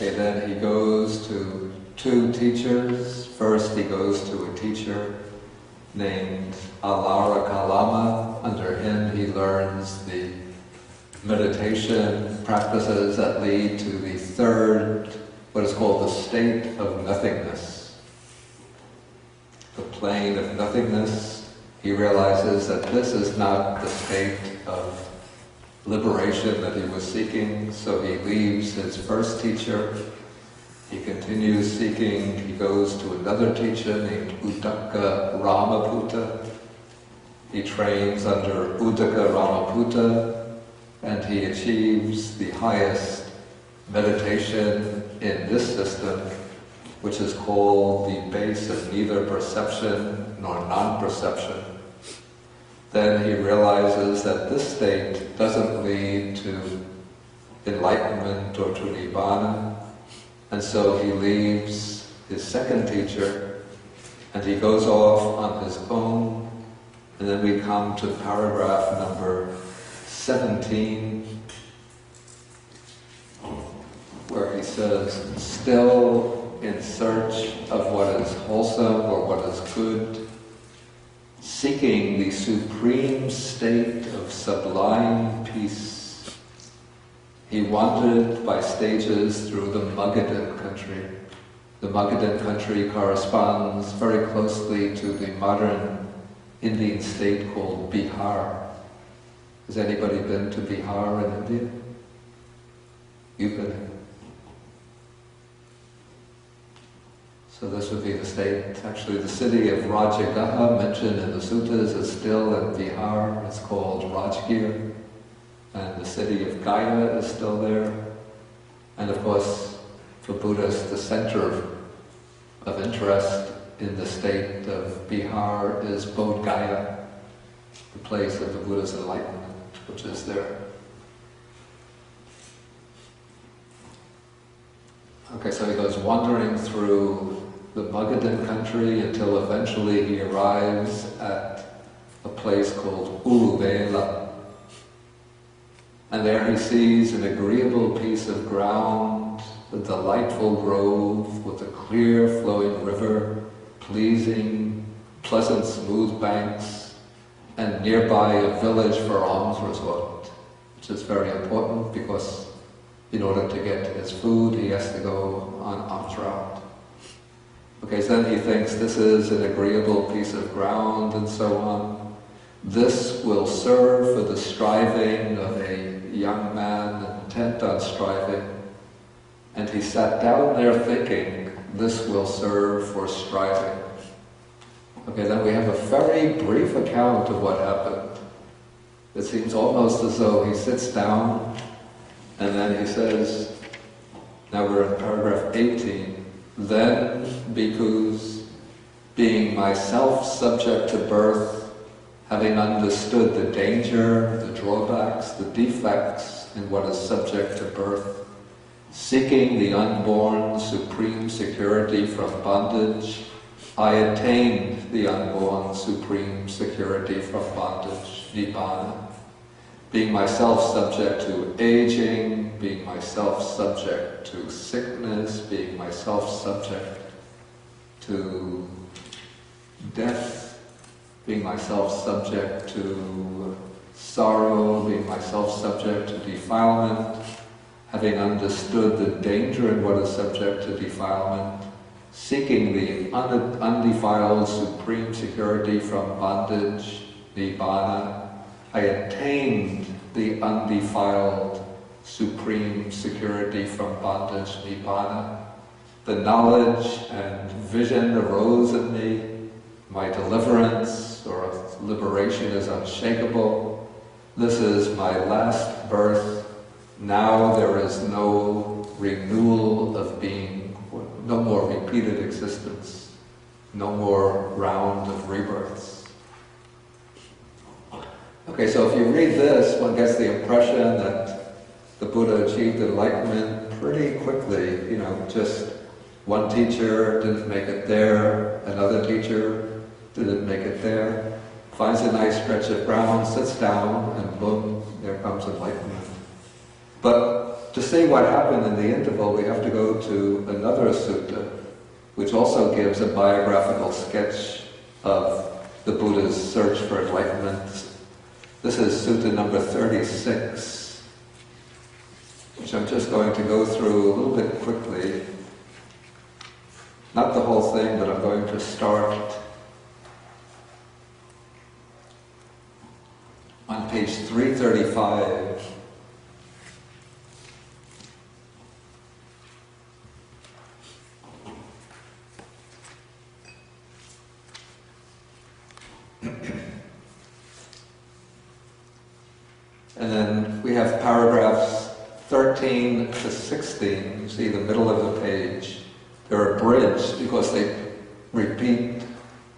Okay, then he goes to two teachers. First he goes to a teacher named Alara Kalama. Under him he learns the meditation practices that lead to the third, what is called the state of nothingness. The plane of nothingness. He realizes that this is not the state of liberation that he was seeking, so he leaves his first teacher. He continues seeking. He goes to another teacher named Uddaka Ramaputta. He trains under Uddaka Ramaputta, and he achieves the highest meditation in this system, which is called the base of neither perception nor non-perception. Then he realizes that this state doesn't lead to enlightenment or to Nibbana, and so he leaves his second teacher and he goes off on his own, and then we come to paragraph number 17, where he says, still in search of what is wholesome or what is good, seeking the supreme state of sublime peace, he wandered by stages through the Magadhan country. The Magadhan country corresponds very closely to the modern Indian state called Bihar. Has anybody been to Bihar in India? You've been here. So this would be the state. Actually, the city of Rajagaha, mentioned in the suttas, is still in Bihar. It's called Rajgir. And the city of Gaya is still there. And of course, for Buddhists, the center of interest in the state of Bihar is Bodh Gaya, the place of the Buddha's enlightenment, which is there. Okay, so he goes wandering through the Magadhan country until eventually he arrives at a place called Uluvela. And there he sees an agreeable piece of ground, a delightful grove with a clear flowing river, pleasant smooth banks, and nearby a village for alms resort, which is very important because in order to get his food he has to go on alms route. Okay, so then he thinks this is an agreeable piece of ground and so on. This will serve for the striving of a young man intent on striving. And he sat down there thinking, this will serve for striving. Okay, then we have a very brief account of what happened. It seems almost as though he sits down and then he says, now we're in paragraph 18, then, bhikkhus, being myself subject to birth, having understood the danger, the drawbacks, the defects in what is subject to birth, seeking the unborn supreme security from bondage, I attained the unborn supreme security from bondage, Nibbana. Being myself subject to aging, being myself subject to sickness, being myself subject to death, being myself subject to sorrow, being myself subject to defilement, having understood the danger in what is subject to defilement, seeking the undefiled supreme security from bondage, Nibbana, I attained the undefiled supreme security from bondage, Nibbana. The knowledge and vision arose in me. My deliverance or liberation is unshakable. This is my last birth. Now there is no renewal of being, no more repeated existence, no more round of rebirths. Okay, so if you read this, one gets the impression that the Buddha achieved enlightenment pretty quickly. You know, just one teacher didn't make it there, another teacher didn't make it there, finds a nice stretch of ground, sits down, and boom, there comes enlightenment. But to see what happened in the interval, we have to go to another sutta, which also gives a biographical sketch of the Buddha's search for enlightenment. This is sutta number 36, which I'm just going to go through a little bit quickly. Not the whole thing, but I'm going to start on page 335. And then we have paragraphs 13 to 16, you see the middle of the page. They're abridged because they repeat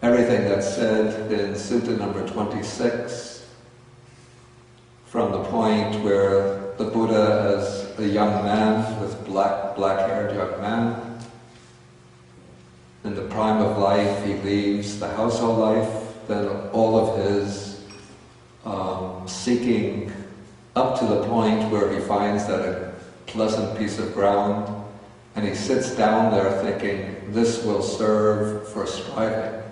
everything that's said in sutta number 26, from the point where the Buddha as a young man, with black-haired young man, in the prime of life he leaves the household life, then all of his seeking up to the point where he finds that a pleasant piece of ground, and he sits down there thinking, this will serve for striving.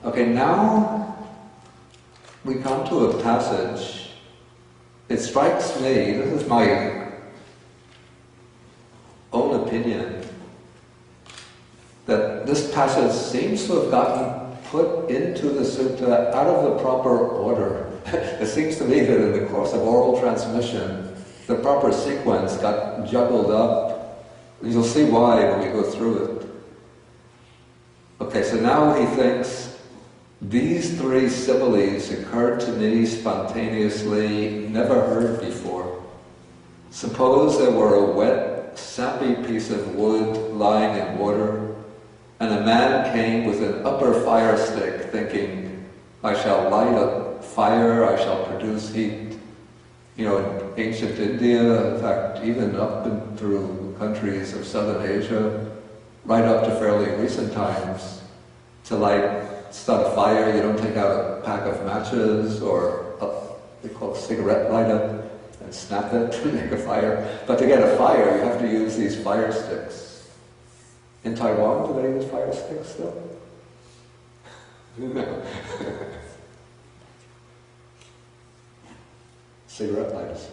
Okay, now we come to a passage. It strikes me, this is my own opinion, that this passage seems to have gotten put into the sutta out of the proper order. It seems to me that in the course of oral transmission, the proper sequence got juggled up. You'll see why when we go through it. Okay, so now he thinks, these three similes occurred to me spontaneously, never heard before. Suppose there were a wet, sappy piece of wood lying in water, and a man came with an upper fire stick, thinking, I shall light a fire, I shall produce heat. You know, in ancient India, in fact, even up and through countries of southern Asia, right up to fairly recent times, to start a fire, you don't take out a pack of matches or they call it a cigarette lighter and snap it to make a fire. But to get a fire, you have to use these fire sticks. In Taiwan, do they use fire sticks still? No. Cigarette lighters.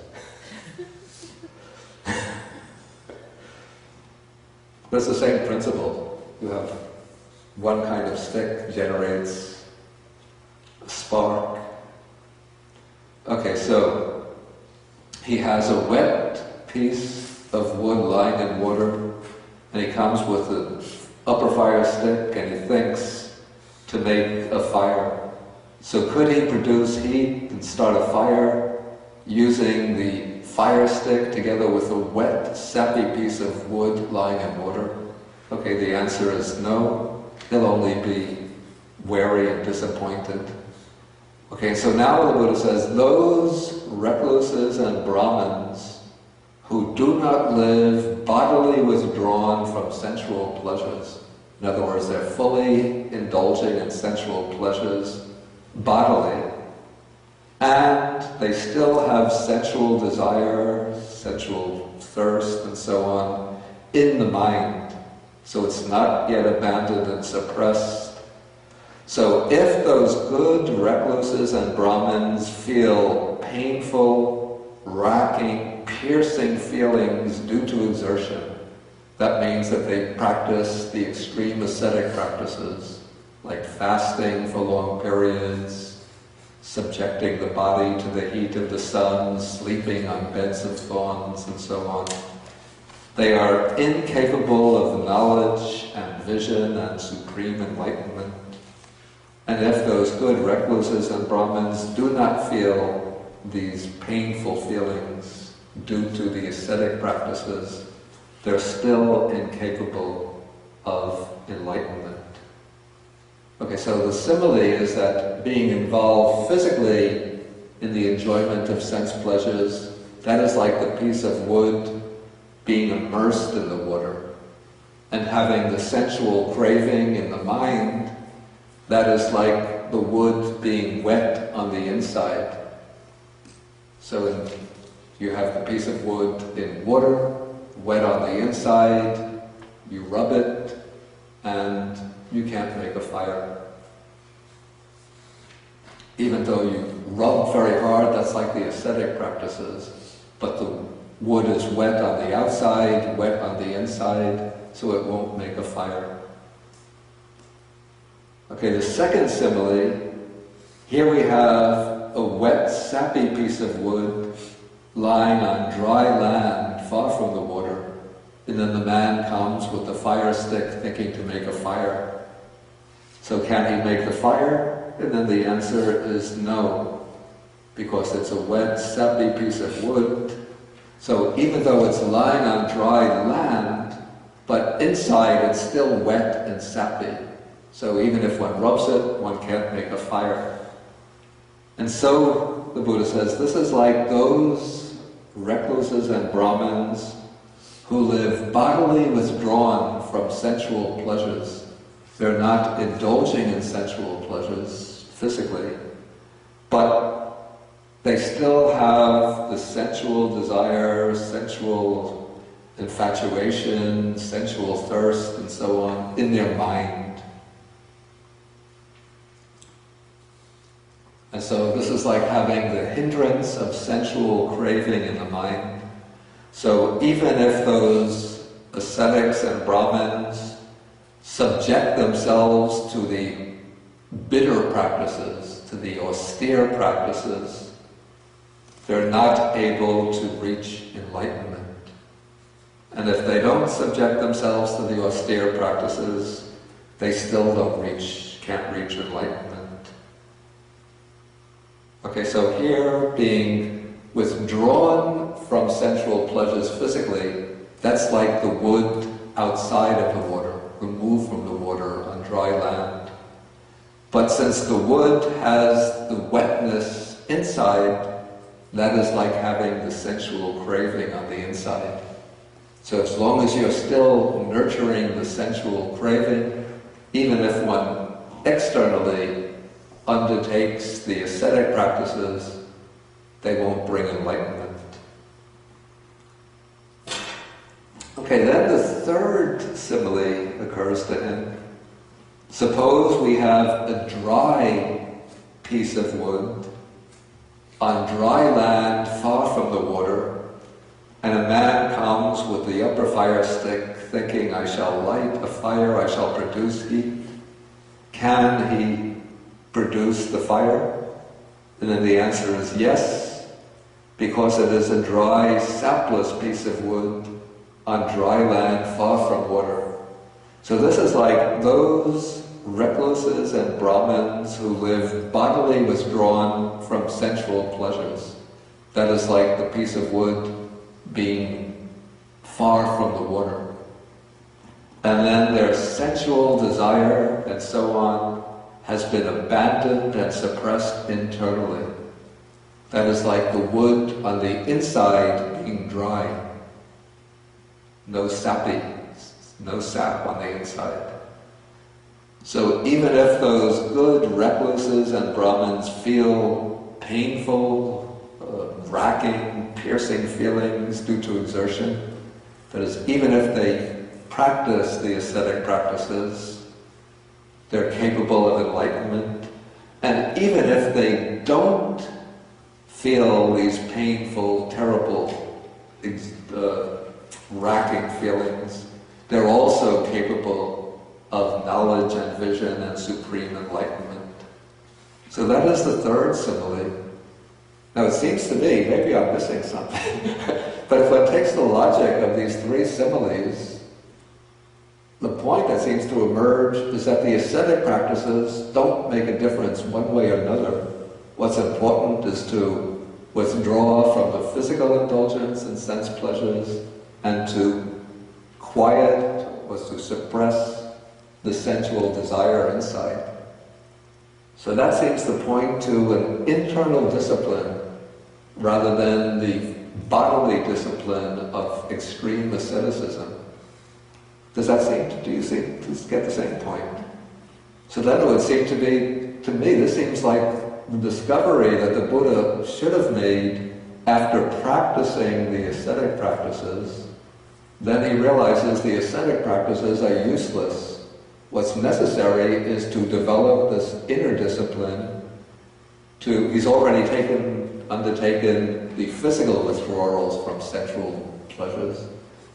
But it's the same principle. You have one kind of stick generates a spark. Okay, so he has a wet piece of wood lying in water, and he comes with an upper fire stick and he thinks to make a fire. So could he produce heat and start a fire using the fire stick together with a wet, sappy piece of wood lying in water? Okay, the answer is no. He'll only be wary and disappointed. Okay, so now the Buddha says, those recluses and Brahmins who do not live bodily withdrawn from sensual pleasures. In other words, they're fully indulging in sensual pleasures bodily, and they still have sensual desire, sensual thirst, and so on in the mind. So it's not yet abandoned and suppressed. So if those good recluses and Brahmins feel painful, racking, piercing feelings due to exertion, that means that they practice the extreme ascetic practices, like fasting for long periods, subjecting the body to the heat of the sun, sleeping on beds of thorns, and so on. They are incapable of knowledge and vision and supreme enlightenment. And if those good recluses and Brahmins do not feel these painful feelings due to the ascetic practices, they're still incapable of enlightenment. Okay, so the simile is that being involved physically in the enjoyment of sense pleasures, that is like the piece of wood being immersed in the water, and having the sensual craving in the mind, that is like the wood being wet on the inside. So you have the piece of wood in water, wet on the inside, you rub it, and you can't make a fire. Even though you rub very hard, that's like the ascetic practices, but the wood is wet on the outside, wet on the inside, so it won't make a fire. Okay, the second simile, here we have a wet, sappy piece of wood lying on dry land, far from the water, and then the man comes with the fire stick thinking to make a fire. So can he make the fire? And then the answer is no, because it's a wet, sappy piece of wood. So even though it's lying on dry land, but inside it's still wet and sappy. So even if one rubs it, one can't make a fire. And so, the Buddha says, this is like those recluses and Brahmins who live bodily withdrawn from sensual pleasures. They're not indulging in sensual pleasures physically, but they still have the sensual desire, sensual infatuation, sensual thirst, and so on in their mind. And so this is like having the hindrance of sensual craving in the mind. So even if those ascetics and Brahmins subject themselves to the bitter practices, to the austere practices, they're not able to reach enlightenment. And if they don't subject themselves to the austere practices, they still can't reach enlightenment. Okay, so here, being withdrawn from sensual pleasures physically, that's like the wood outside of the water, removed from the water on dry land. But since the wood has the wetness inside, that is like having the sensual craving on the inside. So as long as you're still nurturing the sensual craving, even if one externally undertakes the ascetic practices, they won't bring enlightenment. Okay, then the third simile occurs to him. Suppose we have a dry piece of wood on dry land far from the water, and a man comes with the upper fire stick thinking, I shall light a fire, I shall produce heat. Can he produce the fire? And then the answer is yes, because it is a dry, sapless piece of wood on dry land far from water. So this is like those recluses and Brahmins who live bodily withdrawn from sensual pleasures. That is like the piece of wood being far from the water. And then their sensual desire and so on has been abandoned and suppressed internally. That is like the wood on the inside being dry. No sap on the inside. So even if those good recluses and Brahmins feel painful, racking, piercing feelings due to exertion, that is, even if they practice the ascetic practices, they're capable of enlightenment. And even if they don't feel these painful, terrible, racking feelings, they're also capable of knowledge and vision and supreme enlightenment. So that is the third simile. Now it seems to me, maybe I'm missing something, but if one takes the logic of these three similes, the point that seems to emerge is that the ascetic practices don't make a difference one way or another. What's important is to withdraw from the physical indulgence and sense pleasures and to quiet, was to suppress the sensual desire inside. So that seems to point to an internal discipline rather than the bodily discipline of extreme asceticism. Do you get the same point? So then it would seem to be, to me, this seems like the discovery that the Buddha should have made after practicing the ascetic practices, then he realizes the ascetic practices are useless. What's necessary is to develop this inner discipline he's already undertaken the physical withdrawals from sensual pleasures.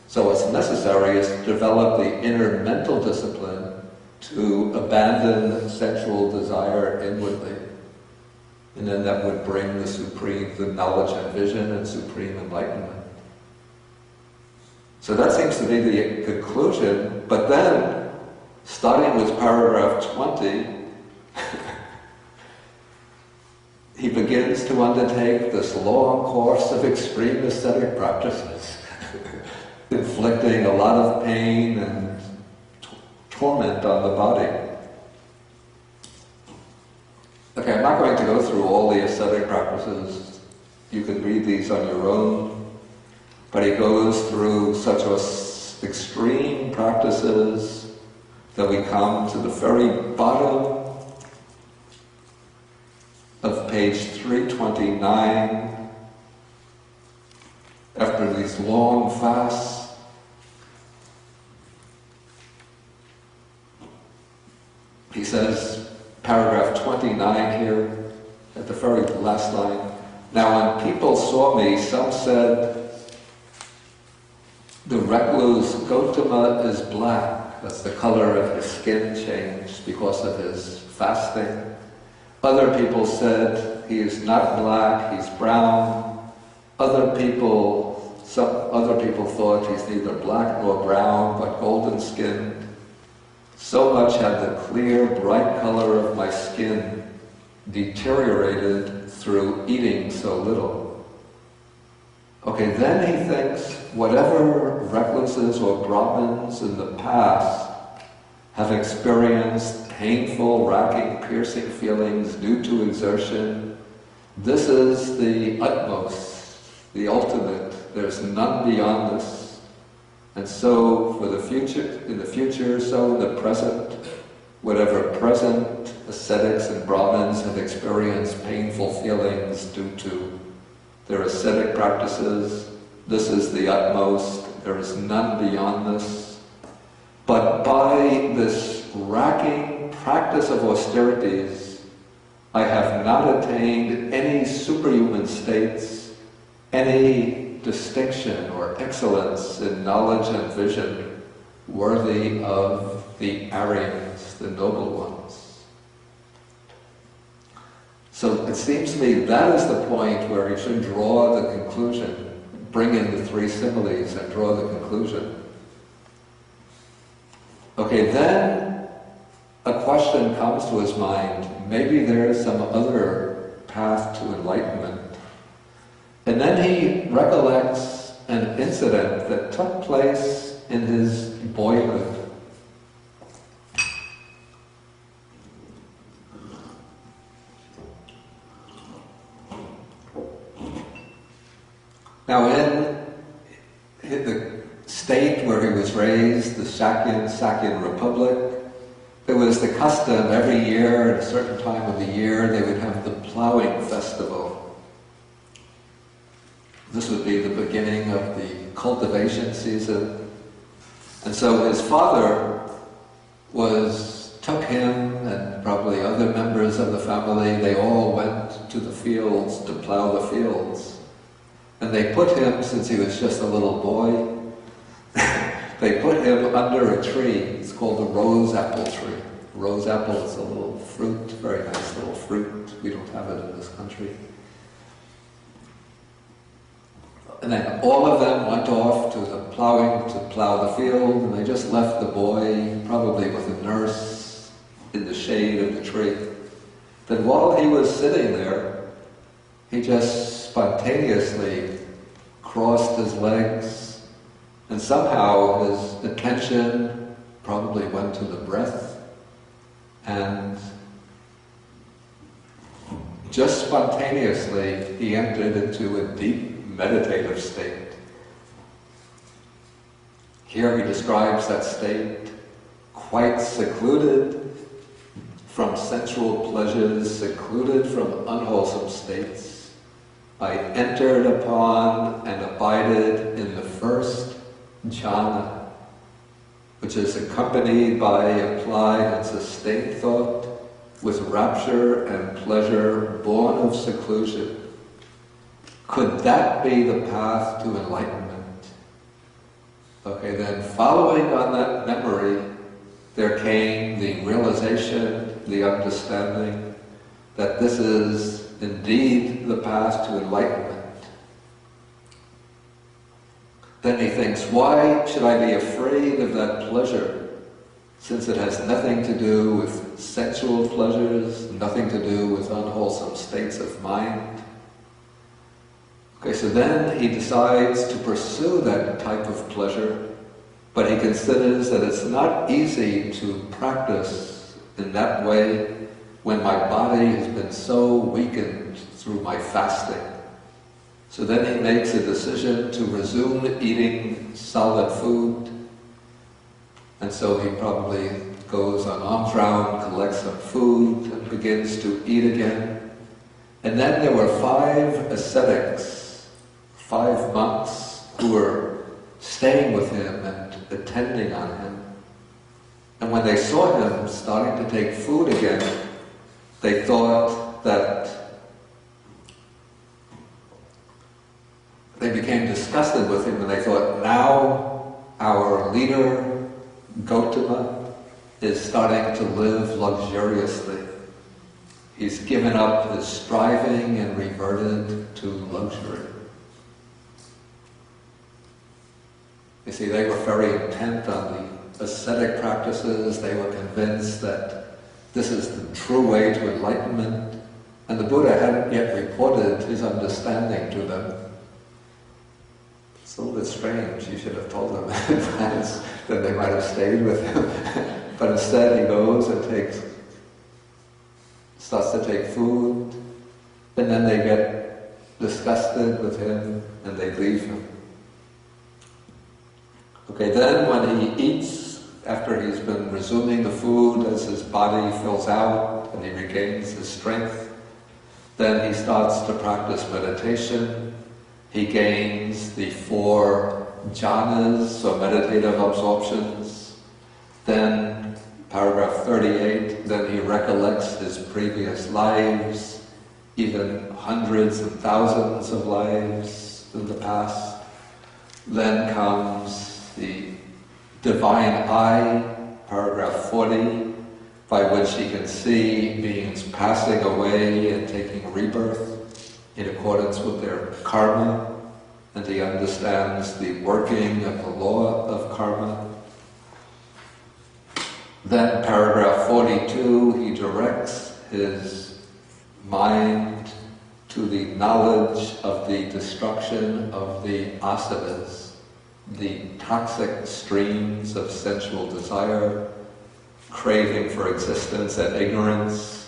So what's necessary is to develop the inner mental discipline to abandon sensual desire inwardly. And then that would bring the knowledge and vision and supreme enlightenment. So that seems to be the conclusion. But then, starting with paragraph 20, he begins to undertake this long course of extreme ascetic practices, inflicting a lot of pain and torment on the body. Okay, I'm not going to go through all the ascetic practices. You can read these on your own. But he goes through such extreme practices that we come to the very bottom of page 329. After these long fasts, he says, paragraph 29 here, at the very last line, "Now when people saw me, some said, the recluse Gautama is black." That's the color of his skin changed because of his fasting. Other people said, he is not black, he's brown. Other people thought he's neither black nor brown, but golden-skinned. So much had the clear, bright color of my skin deteriorated through eating so little. Okay, then he thinks whatever recluses or Brahmins in the past have experienced painful, racking, piercing feelings due to exertion, this is the utmost, the ultimate. There's none beyond this. And so for the future, in the future, so in the present, whatever present ascetics and Brahmins have experienced painful feelings due to their ascetic practices, this is the utmost. There is none beyond this. But by this racking practice of austerities, I have not attained any superhuman states, any distinction or excellence in knowledge and vision worthy of the Aryans, the noble ones. So it seems to me that is the point where you should draw the conclusion, bring in the three similes and draw the conclusion. Okay, then a question comes to his mind, maybe there's some other path to enlightenment. And then he recollects an incident that took place in his boyhood. Now in the state where he was raised, the Sakyan Republic, it was the custom every year, at a certain time of the year, they would have the plowing festival. This would be the beginning of the cultivation season. And so his father took him and probably other members of the family, they all went to the fields to plow the fields. And they put him, since he was just a little boy, they put him under a tree. It's called the rose apple tree. Rose apple is a little fruit, very nice little fruit. We don't have it in this country. And then all of them went off to the plowing to plow the field, and they just left the boy, probably with a nurse, in the shade of the tree. Then while he was sitting there, he just spontaneously crossed his legs, and somehow his attention probably went to the breath, and just spontaneously he entered into a deep meditative state. Here he describes that state, quite secluded from sensual pleasures, secluded from unwholesome states, I entered upon and abided in the first jhana, which is accompanied by applied and sustained thought, with rapture and pleasure born of seclusion. Could that be the path to enlightenment? Okay, then following on that memory, there came the realization, the understanding that this is indeed the path to enlightenment. Then he thinks, why should I be afraid of that pleasure, since it has nothing to do with sensual pleasures, nothing to do with unwholesome states of mind? Okay, so then he decides to pursue that type of pleasure, but he considers that it's not easy to practice in that way when my body has been so weakened through my fasting. So then he makes a decision to resume eating solid food, and so he probably goes on alms round, collects some food, and begins to eat again. And then there were 5 ascetics, 5 monks who were staying with him and attending on him. And when they saw him starting to take food again, they thought that they became disgusted with him, and they thought, now our leader, Gautama, is starting to live luxuriously. He's given up his striving and reverted to luxury. You see, they were very intent on the ascetic practices. They were convinced that this is the true way to enlightenment, and the Buddha hadn't yet reported his understanding to them. It's a little bit strange. He should have told them in advance, then they might have stayed with him. But instead he goes and starts to take food, and then they get disgusted with him and they leave him. Okay, then when he eats, after he's been resuming the food, as his body fills out and he regains his strength, then he starts to practice meditation. He gains the 4 jhanas, or meditative absorptions. Then, paragraph 38, then he recollects his previous lives, even hundreds and thousands of lives in the past. Then comes the divine eye, paragraph 40, by which he can see beings passing away and taking rebirth in accordance with their karma, and he understands the working of the law of karma. Then paragraph 42, he directs his mind to the knowledge of the destruction of the asatas, the toxic streams of sensual desire, craving for existence and ignorance.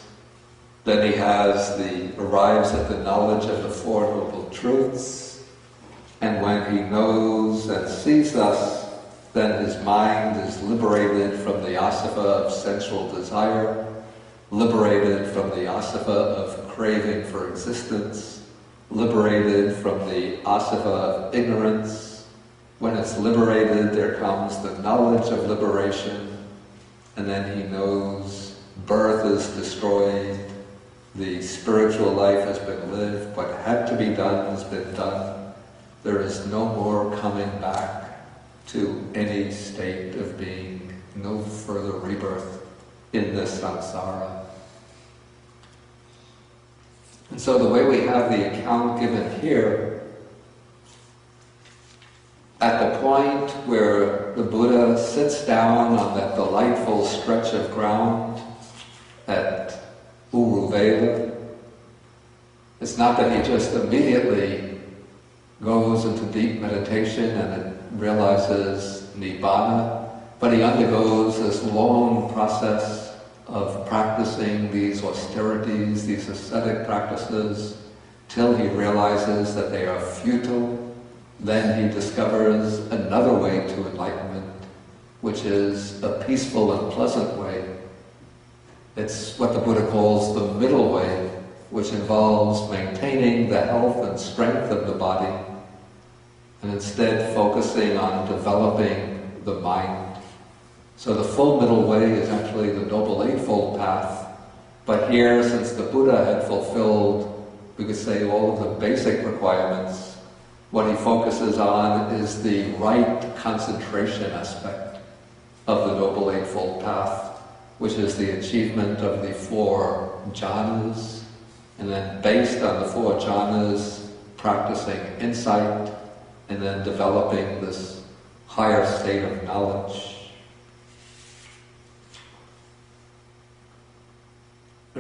Then he arrives at the knowledge of the 4 Noble Truths, and when he knows and sees us, then his mind is liberated from the asava of sensual desire, liberated from the asava of craving for existence, liberated from the asava of ignorance. When it's liberated, there comes the knowledge of liberation, and then he knows birth is destroyed, the spiritual life has been lived, what had to be done has been done. There is no more coming back to any state of being, no further rebirth in this samsara. And so the way we have the account given here, at the point where the Buddha sits down on that delightful stretch of ground at Uruvela, it's not that he just immediately goes into deep meditation and it realizes Nibbana, but he undergoes this long process of practicing these austerities, these ascetic practices, till he realizes that they are futile. Then he discovers another way to enlightenment, which is a peaceful and pleasant way. It's what the Buddha calls the middle way, which involves maintaining the health and strength of the body, and instead focusing on developing the mind. So the full middle way is actually the Noble Eightfold Path, but here, since the Buddha had fulfilled, we could say, all of the basic requirements, what he focuses on is the right concentration aspect of the Noble Eightfold Path, which is the achievement of the 4 jhanas, and then based on the 4 jhanas, practicing insight, and then developing this higher state of knowledge.